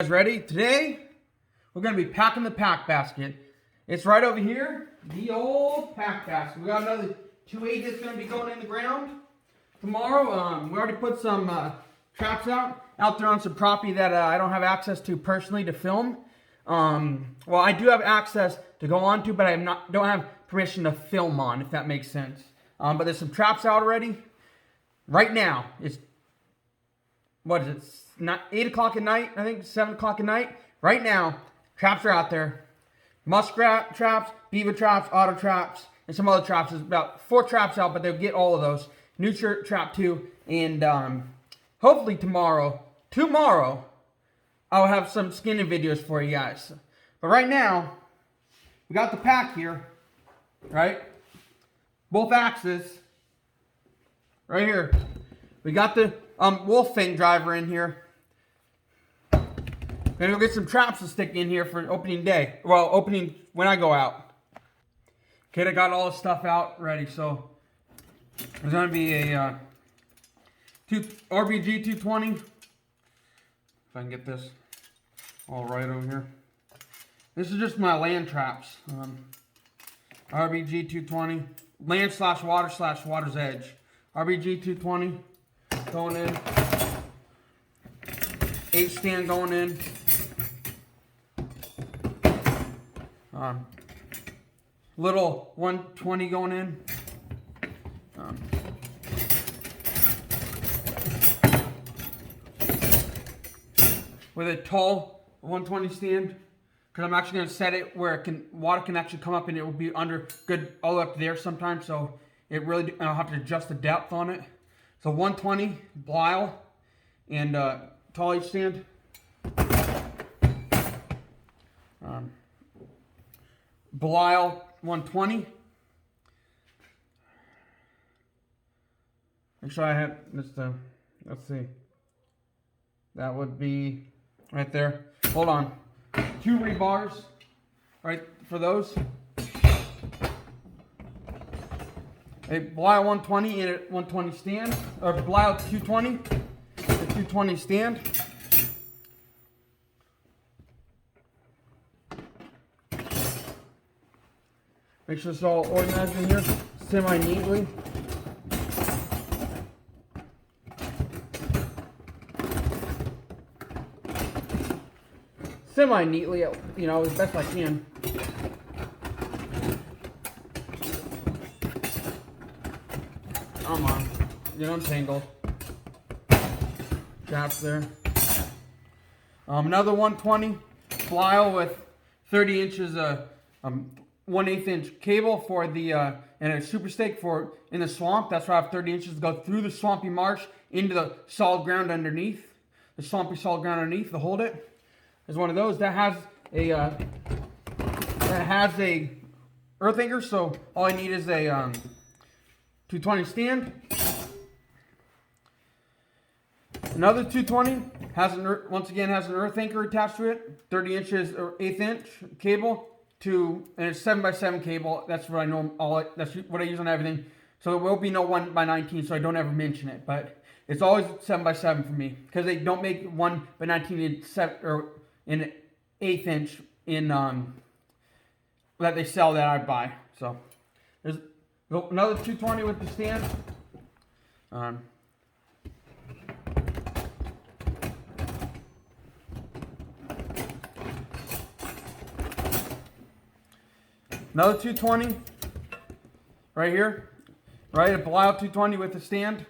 Guys ready? Today we're going to be packing the pack basket. It's right over here, the old pack basket. We got another 280 that's going to be going in the ground tomorrow. We already put some traps out there on some property that I don't have access to personally to film. Well, I do have access to go on to, but don't have permission to film on, if that makes sense. But there's some traps out already. Right now, it's what is it? Not 8 o'clock at night, I think 7 o'clock at night. Right now, traps are out there. Muskrat traps, beaver traps, otter traps, and some other traps. There's about 4 traps out, but they'll get all of those. New trap 2, and hopefully tomorrow, I'll have some skinning videos for you guys. But right now, we got the pack here, right? Both axes, right here. We got the Wolf Fang driver in here. Then we'll get some traps to stick in here for opening day. Well, opening when I go out. Okay, I got all the stuff out ready. So there's gonna be a RBG 220. If I can get this all right over here. This is just my land traps. RBG 220, land / water's edge. RBG 220 going in. 8 stand going in. Little 120 going in. With a tall 120 stand, because I'm actually going to set it where water can actually come up and it will be under good all the way up there sometimes. So it really I'll have to adjust the depth on it. So 120 Blyle and tall H stand. Blyle 120. Make sure I have this. Let's see. That would be right there. Hold on. 2 rebars, right, for those. A Blyle 120 and a 120 stand, or Blyle 220, a 220 stand. Make sure it's all organized in here, semi-neatly. Semi-neatly, you know, as best I can. Come on, get untangled. Traps there. Another 120 Blyle with 30 inches 1/8 inch cable for the and a super stake for in the swamp. That's why I have 30 inches to go through the swampy marsh into the solid ground underneath. The swampy solid ground underneath to hold it. There's one of those that has a earth anchor. So all I need is a 220 stand. Another 220 once again has an earth anchor attached to it. 30 inches or 1/8 inch cable. And it's 7x7 cable. That's what I know. That's what I use on everything. So there will be no 1x19, so I don't ever mention it. But it's always 7x7 for me because they don't make 1x19 in 1/8 inch in that they sell that I buy. So there's another 220 with the stand. Another 220 right here, right? A Blyle 220 with the stand.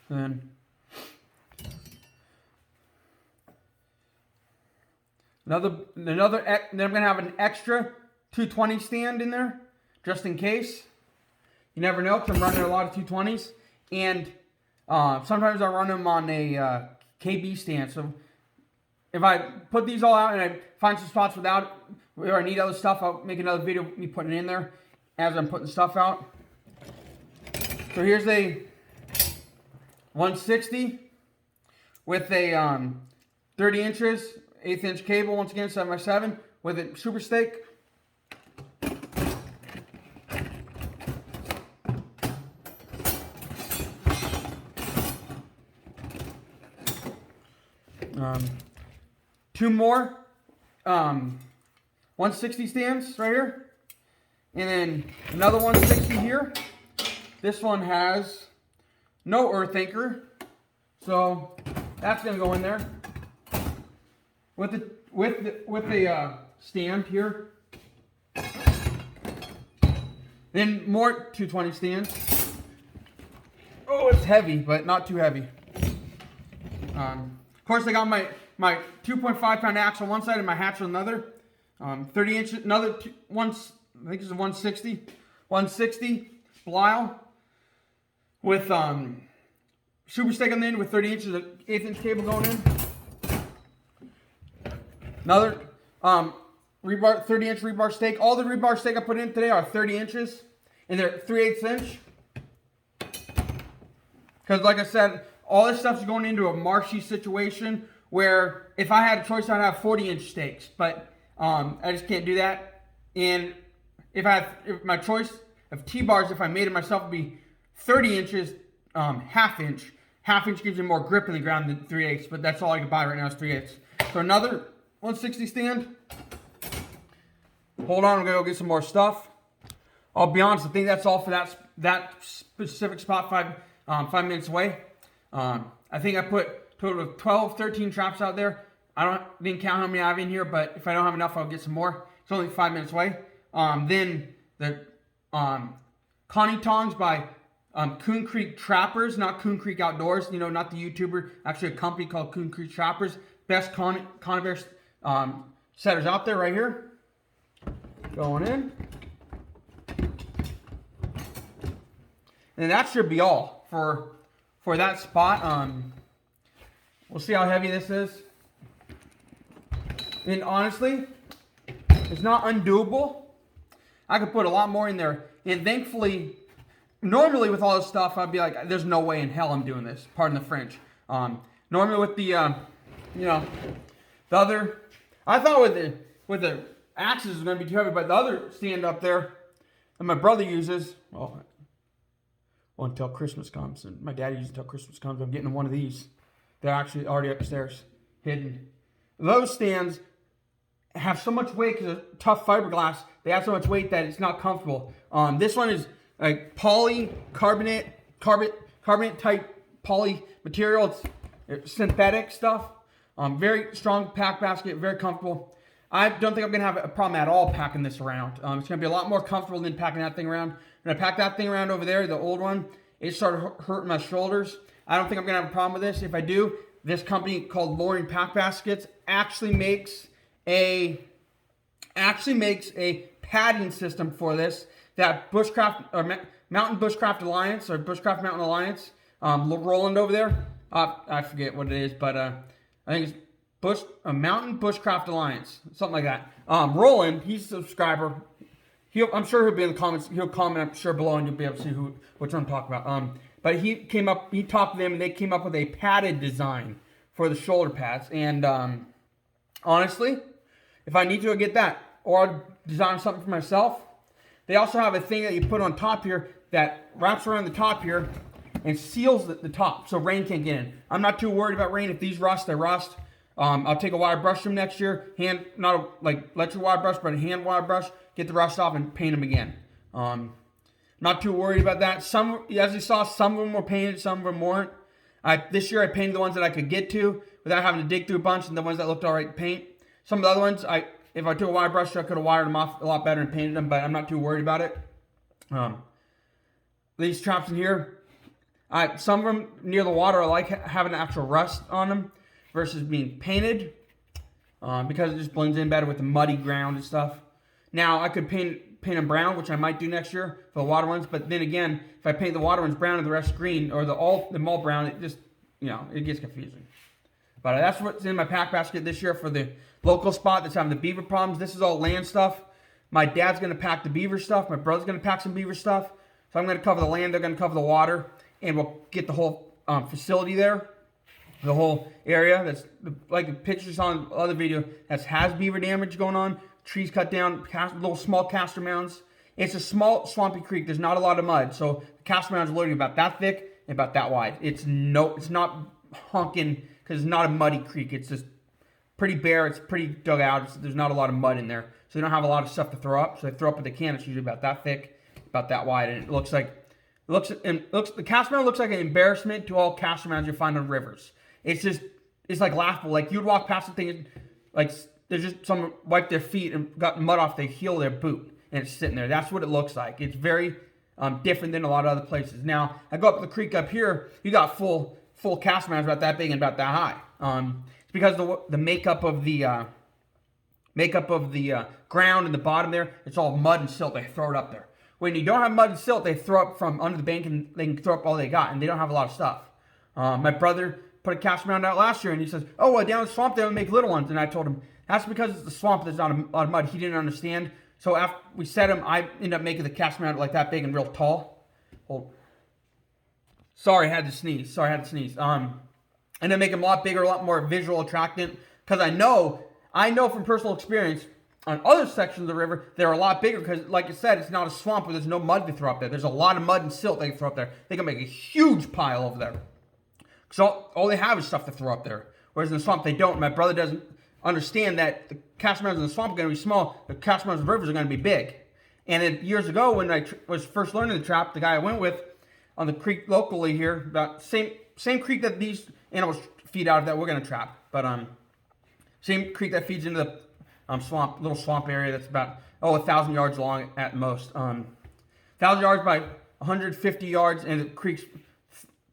Then then I'm gonna have an extra 220 stand in there just in case. You never know, because I'm running a lot of 220s, and sometimes I run them on a KB stand. So if I put these all out and I find some spots where I need other stuff, I'll make another video of me putting it in there as I'm putting stuff out. So here's a 160 with a 30 inches, 1/8 inch cable, once again 7x7 with a super stake. 2 more 160 stands right here. And then another 160 here. This one has no earth anchor, so that's gonna go in there with the stand here. Then more 220 stands. Oh, it's heavy, but not too heavy. Of course, I got my 2.5 pound axe on one side and my hatchet on the other. 30 inches, another I think it's a 160 Belial with super stake on the end with 30 inches of 1/8 inch cable going in. Another rebar, 30 inch rebar stake. All the rebar stake I put in today are 30 inches and they're 3/8 inch. Because like I said, all this stuff's going into a marshy situation where if I had a choice, I'd have 40 inch stakes, but I just can't do that. And if my choice of T-bars, if I made it myself, would be 30 inches, half inch. Half inch gives you more grip in the ground than 3/8, but that's all I can buy right now is 3/8. So another 160 stand. Hold on, I'm gonna go get some more stuff. I'll be honest, I think that's all for that specific spot, 5 minutes away. I think I put a total of 12, 13 traps out there. Didn't count how many I have in here, but if I don't have enough, I'll get some more. It's only 5 minutes away. Then the Connie Tongs by Coon Creek Trappers, not Coon Creek Outdoors, you know, not the YouTuber, actually a company called Coon Creek Trappers. Best conibear setters out there right here. Going in. And that should be all for that spot. We'll see how heavy this is. And honestly, it's not undoable. I could put a lot more in there. And thankfully, normally with all this stuff, I'd be like, there's no way in hell I'm doing this. Pardon the French. Normally with the, the other, I thought with the axes was going to be too heavy, but the other stand up there that my brother uses, well, until Christmas comes, and my dad uses until Christmas comes, I'm getting one of these. They're actually already upstairs, hidden. Those stands have so much weight because of tough fiberglass. They have so much weight that it's not comfortable. This one is like carbonate type poly material. It's synthetic stuff. Very strong pack basket, very comfortable. I don't think I'm gonna have a problem at all packing this around. It's gonna be a lot more comfortable than packing that thing around. When I packed that thing around over there, the old one, it started hurting my shoulders. I don't think I'm gonna have a problem with this. If I do, this company called Loring Pack Baskets actually makes a padding system for this that Bushcraft or Mountain Bushcraft Alliance or Bushcraft Mountain Alliance, Roland over there, I forget what it is, but I think it's Mountain Bushcraft Alliance, something like that. Roland, he's a subscriber. I'm sure he'll be in the comments. He'll comment, I'm sure, below, and you'll be able to see which one I'm talking about. But he talked to them, and they came up with a padded design for the shoulder pads. And honestly, if I need to, I'll get that. Or I'll design something for myself. They also have a thing that you put on top here that wraps around the top here and seals the top so rain can't get in. I'm not too worried about rain. If these rust, they rust. I'll take a wire brush to them next year. Not like electric wire brush, but a hand wire brush. Get the rust off and paint them again. Not too worried about that. Some, as you saw, some of them were painted, some of them weren't. This year I painted the ones that I could get to without having to dig through a bunch, and the ones that looked all right to paint. Some of the other ones, if I took a wire brush, I could have wired them off a lot better and painted them, but I'm not too worried about it. These traps in here, some of them near the water, I like having actual rust on them versus being painted because it just blends in better with the muddy ground and stuff. Now, I could paint them brown, which I might do next year for the water ones, but then again, if I paint the water ones brown and the rest green, or the malt brown, it just, it gets confusing. But that's what's in my pack basket this year for the local spot that's having the beaver problems. This is all land stuff. My dad's going to pack the beaver stuff. My brother's going to pack some beaver stuff. So I'm going to cover the land, they're going to cover the water, and we'll get the whole facility there, the whole area. That's like the pictures on the other video that has beaver damage going on. Trees cut down, little small castor mounds. It's a small swampy creek. There's not a lot of mud, so the castor mounds are literally about that thick and about that wide. It's not honking because it's not a muddy creek. It's just pretty bare. It's pretty dug out. There's not a lot of mud in there, so they don't have a lot of stuff to throw up. So they throw up what they can. It's usually about that thick, about that wide, and the cast mound looks like an embarrassment to all cast mounds you find on rivers. It's like laughable. Like you'd walk past the thing, and, like there's just someone wiped their feet and got mud off the heel of their boot, and it's sitting there. That's what it looks like. It's very different than a lot of other places. Now I go up the creek up here. You got full cast mounds about that big and about that high. It's because the makeup of the ground in the bottom there, it's all mud and silt. They throw it up there. When you don't have mud and silt, they throw up from under the bank and they can throw up all they got, and they don't have a lot of stuff. My brother put a cast mound out last year, and he says, "Oh, well, down the swamp they would make little ones." And I told him that's because it's the swamp. There's not a lot of mud. He didn't understand. So after we set him, I ended up making the cast mound like that big and real tall. Sorry, I had to sneeze. And then make them a lot bigger, a lot more visual attractant. Because I know from personal experience, on other sections of the river, they're a lot bigger because, like I said, it's not a swamp where there's no mud to throw up there. There's a lot of mud and silt they can throw up there. They can make a huge pile over there. So all they have is stuff to throw up there. Whereas in the swamp, they don't. My brother doesn't understand that the cast mounds in the swamp are going to be small. The cast mounds in the rivers are going to be big. And then years ago, when I was first learning the trap, the guy I went with on the creek locally here, about same creek that these animals feed out of that we're going to trap. But same creek that feeds into the little swamp area that's about 1,000 yards long at most. 1,000 yards by 150 yards, and the creek's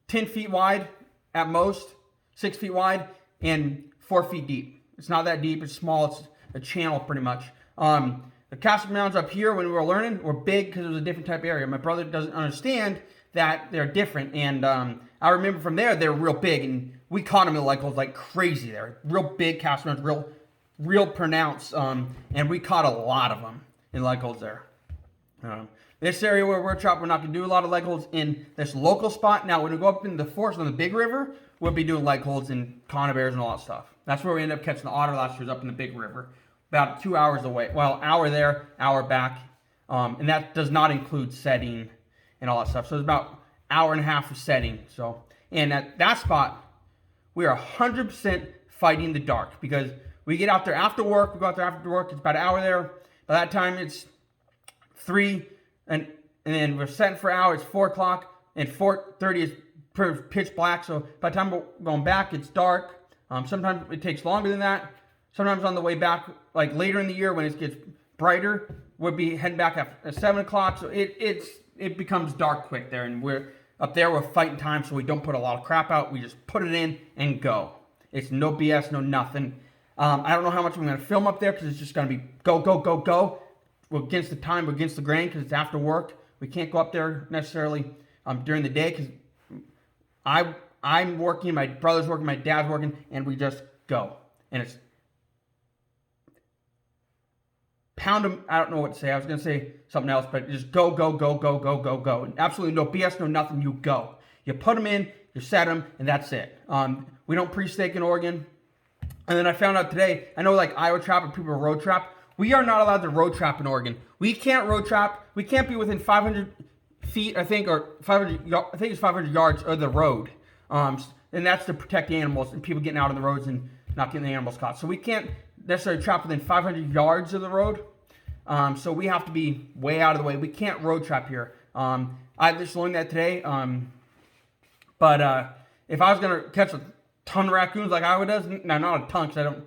10 feet wide at most, 6 feet wide, and 4 feet deep. It's not that deep. It's small. It's a channel pretty much. The cast mounds up here when we were learning were big because it was a different type of area. My brother doesn't understand that they're different, and I remember from there they were real big, and we caught them in like crazy there. Real big cast mounds, real pronounced, and we caught a lot of them in leg holds there. This area where we're trapped, we're not going to do a lot of leg holds in this local spot. Now, when we go up in the forest on the big river, we'll be doing leg holds in conibears and all that stuff. That's where we ended up catching the otter last year, was up in the big river, about 2 hours away. Well, hour there, hour back, and that does not include setting and all that stuff. So it's about hour and a half of setting. So, and at that spot, we are 100% fighting the dark because we get out there after work. We go out there after work. It's about an hour there. By that time, it's 3, and then we're setting for an hour. It's 4 o'clock, and 4:30 is pitch black. So by the time we're going back, it's dark. Sometimes it takes longer than that. Sometimes on the way back, like later in the year when it gets brighter, we'll be heading back at 7 o'clock. So it becomes dark quick there, and we're up there. We're fighting time, so we don't put a lot of crap out. We just put it in and go. It's no BS, no nothing. I don't know how much I'm going to film up there because it's just going to be go, go, go, go. We're against the time, we're against the grain because it's after work. We can't go up there necessarily during the day because I'm working, my brother's working, my dad's working, and we just go. And it's pound them. I don't know what to say. I was going to say something else, but just go, go, go, go, go, go, go. And absolutely no BS, no nothing. You go. You put them in, you set them, and that's it. We don't pre-stake in Oregon. And then I found out today, I know like Iowa trap and people road trap. We are not allowed to road trap in Oregon. We can't road trap. We can't be within 500 feet, I think, or 500. I think it's 500 yards of the road. And that's to protect the animals and people getting out on the roads and not getting the animals caught. So we can't necessarily trap within 500 yards of the road. So we have to be way out of the way. We can't road trap here. I just learned that today. But if I was gonna catch a ton of raccoons like Iowa does, no, not a ton, because I don't.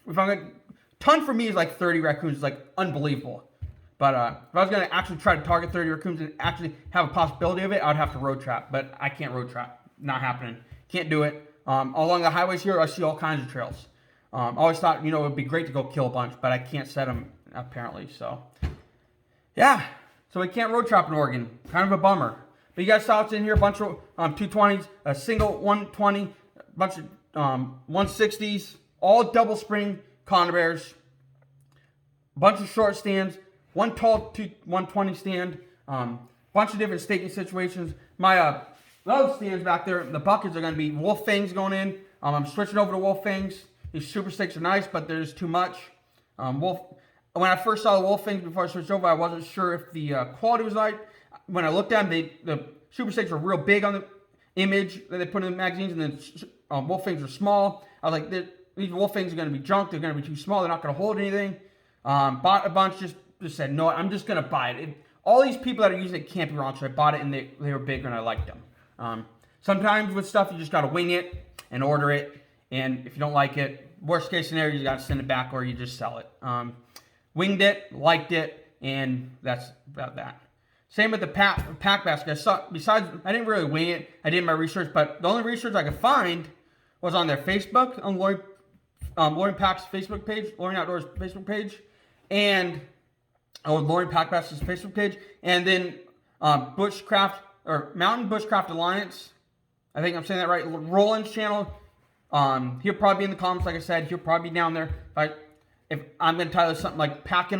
If I'm gonna ton for me is like 30 raccoons, is like unbelievable. But if I was gonna actually try to target 30 raccoons and actually have a possibility of it, I'd have to road trap. But I can't road trap. Not happening. Can't do it. Along the highways here, I see all kinds of trails. I always thought, it would be great to go kill a bunch, but I can't set them apparently. So, yeah. So we can't road trap in Oregon. Kind of a bummer. But you guys saw what's in here. A bunch of 220s, a single 120, a bunch of 160s, all double spring conibears, a bunch of short stands, one tall 120 stand, bunch of different staking situations. My those stands back there, the buckets are going to be wolf fangs going in. I'm switching over to wolf fangs. These super stakes are nice, but there's too much. When I first saw the wolf fangs before I switched over, I wasn't sure if the quality was right. When I looked at them, the super stakes were real big on the image that they put in the magazines, and then wolf fangs are small. I was like, these wolf fangs are going to be junk. They're going to be too small. They're not going to hold anything. Bought a bunch, just said, no, I'm just going to buy it. All these people that are using it can't be wrong, so I bought it, and they were big, and I liked them. Sometimes with stuff, you just got to wing it and order it, and if you don't like it, worst case scenario, you got to send it back or you just sell it. Winged it, liked it, and that's about that. Same with the pack basket. I didn't really wing it. I did my research, but the only research I could find was on their Facebook, on Loring Pack's Facebook page, Loring Outdoors Facebook page, and Loring Pack Basket's Facebook page, and then Bushcraft or Mountain Bushcraft Alliance. I think I'm saying that right. Roland's channel. He'll probably be in the comments, like I said. He'll probably be down there. If I'm gonna title something like packing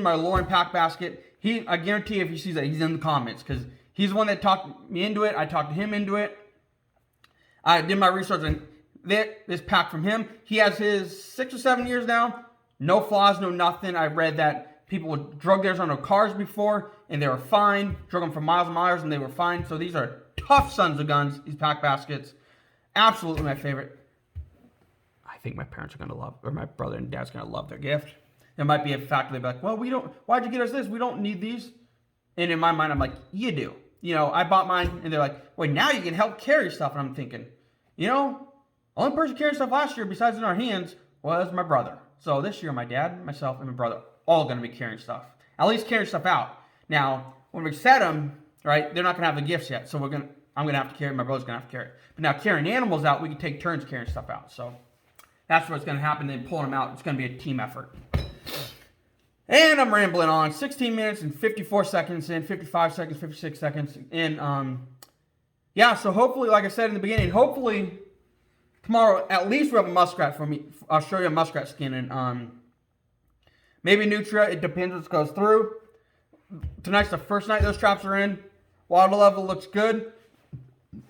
my Loring Pack Basket. I guarantee if he sees that, he's in the comments because he's the one that talked me into it. I talked to him into it. I did my research on this pack from him. He has his 6 or 7 years now. No flaws, no nothing. I read that people would drug theirs on their cars before and they were fine. Drug them for miles and miles and they were fine. So these are tough sons of guns, these pack baskets. Absolutely my favorite. I think my parents are going to love, or my brother and dad's going to love their gift. It might be a fact they'll be like, well, why'd you get us this? We don't need these. And in my mind, I'm like, you do. I bought mine, and they're like, wait, now you can help carry stuff. And I'm thinking, only person carrying stuff last year besides in our hands was my brother. So this year, my dad, myself, and my brother all going to be carrying stuff. At least carrying stuff out. Now, when we set them, right, they're not going to have the gifts yet. So I'm going to have to carry, my brother's going to have to carry it. But now carrying animals out, we can take turns carrying stuff out. So that's what's going to happen. Then pulling them out, it's going to be a team effort. And I'm rambling on. 16 minutes and 54 seconds in, 55 seconds, 56 seconds in. Yeah, so hopefully, like I said in the beginning, hopefully tomorrow at least we'll have a muskrat for me. I'll show you a muskrat skin. And maybe nutria. It depends what goes through. Tonight's the first night those traps are in. Water level looks good,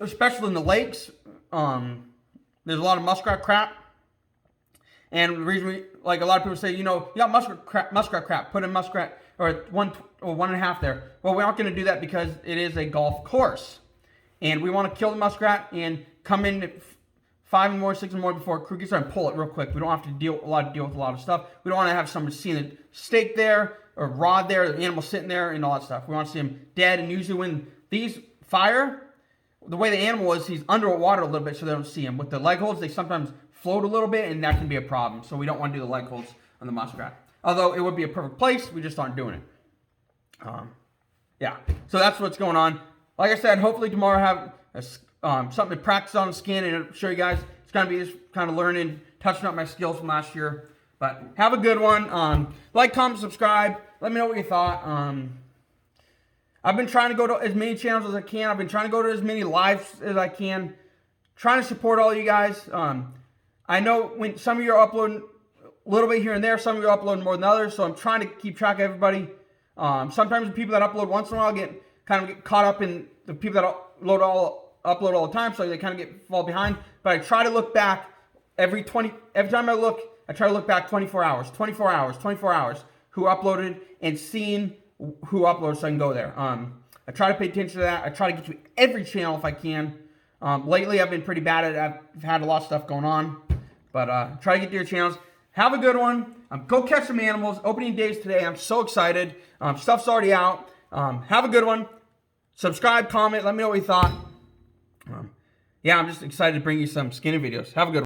especially in the lakes. There's a lot of muskrat crap. And the reason like a lot of people say, you got muskrat crap, put in muskrat, or 1.5 there. Well, we aren't going to do that because it is a golf course. And we want to kill the muskrat and come in 5 and more, 6 and more before crew gets there and pull it real quick. We don't have to deal with a lot of stuff. We don't want to have someone seeing the stake there or rod there, the animal sitting there and all that stuff. We want to see him dead. And usually when these fire, the way the animal is, he's underwater a little bit so they don't see him. With the leg holds, they sometimes float a little bit, and that can be a problem. So we don't want to do the leg holds on the muskrat. Although it would be a perfect place, we just aren't doing it. Yeah, so that's what's going on. Like I said, hopefully tomorrow I have something to practice on the skin and show you guys. It's going to be just kind of learning, touching up my skills from last year. But have a good one. Like, comment, subscribe. Let me know what you thought. I've been trying to go to as many channels as I can. I've been trying to go to as many lives as I can. Trying to support all you guys. I know when some of you are uploading a little bit here and there, some of you are uploading more than others, so I'm trying to keep track of everybody. Sometimes the people that upload once in a while get caught up in the people that upload all the time, so they kind of fall behind. But I try to look back every time I try to look back 24 hours, who uploaded and seeing who uploaded so I can go there. I try to pay attention to that. I try to get to every channel if I can. Lately, I've been pretty bad at it. I've had a lot of stuff going on. But try to get to your channels. Have a good one. Go catch some animals. Opening days today. I'm so excited. Stuff's already out. Have a good one. Subscribe, comment. Let me know what you thought. Yeah, I'm just excited to bring you some skinning videos. Have a good one.